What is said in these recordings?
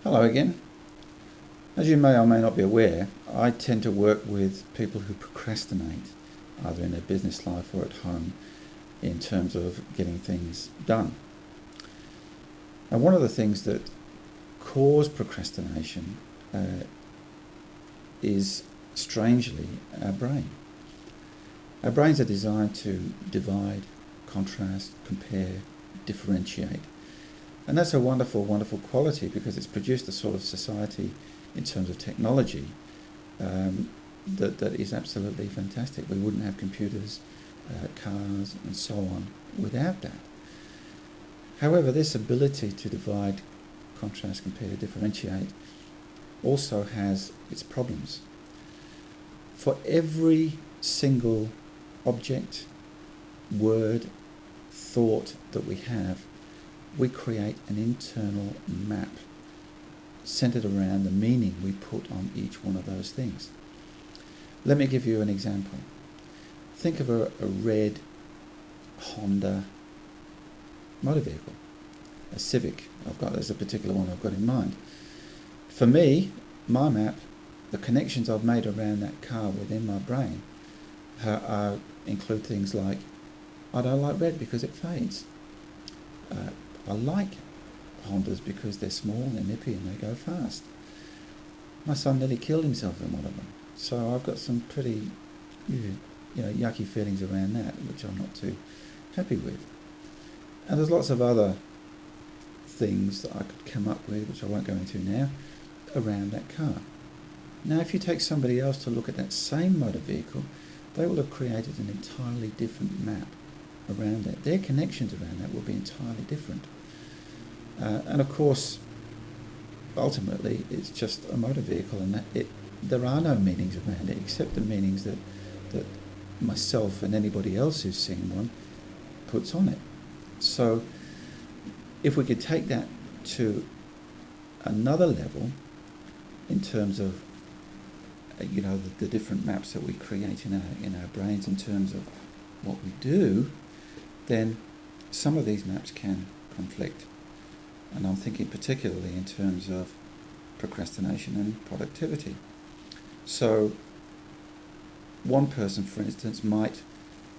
Hello again. As you may or may not be aware, I tend to work with people who procrastinate, either in their business life or at home, in terms of getting things done. And one of the things that cause procrastination is, strangely, our brain. Our brains are designed to divide, contrast, compare, differentiate. And that's a wonderful, wonderful quality because it's produced a sort of society in terms of technology that is absolutely fantastic. We wouldn't have computers, cars and so on without that. However, this ability to divide, contrast, compare, differentiate also has its problems. For every single object, word, thought that we have, we create an internal map centered around the meaning we put on each one of those things. Let me give you an example. Think of a red Honda motor vehicle, a Civic. There's a particular one I've got in mind. For me, my map, the connections I've made around that car within my brain include things like, I don't like red because it fades. I like Hondas because they're small, they're nippy and they go fast. My son nearly killed himself in one of them. So I've got some pretty yucky feelings around that, which I'm not too happy with. And there's lots of other things that I could come up with, which I won't go into now, around that car. Now, if you take somebody else to look at that same motor vehicle, they will have created an entirely different map around that. Their connections around that will be entirely different. And of course, ultimately, it's just a motor vehicle, and there are no meanings around it except the meanings that myself and anybody else who's seen one puts on it. So if we could take that to another level in terms of the different maps that we create in our brains in terms of what we do, then some of these maps can conflict. And I'm thinking particularly in terms of procrastination and productivity. So one person, for instance, might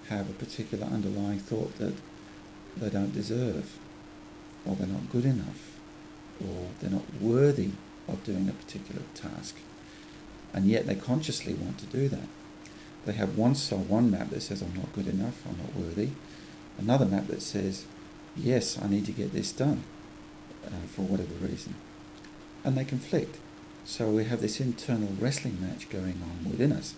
have a particular underlying thought that they don't deserve, or they're not good enough, or they're not worthy of doing a particular task. And yet they consciously want to do that. They have one map that says, I'm not good enough, I'm not worthy. Another map that says, yes, I need to get this done for whatever reason. And they conflict. So we have this internal wrestling match going on within us.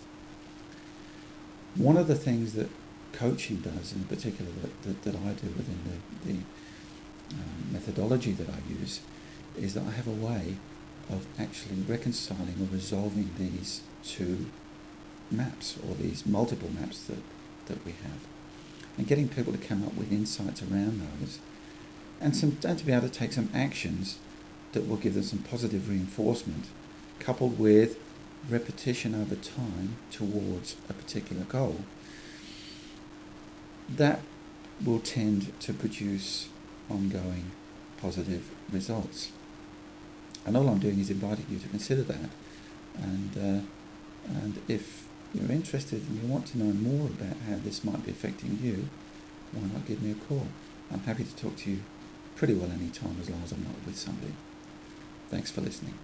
One of the things that coaching does, in particular that I do within the methodology that I use, is that I have a way of actually reconciling or resolving these two maps, or these multiple maps that we have, and getting people to come up with insights around those, and to be able to take some actions that will give them some positive reinforcement, coupled with repetition over time towards a particular goal. That will tend to produce ongoing positive results. And all I'm doing is inviting you to consider that. And if you're interested and you want to know more about how this might be affecting you, why not give me a call? I'm happy to talk to you pretty well any time, as long as I'm not with somebody. Thanks for listening.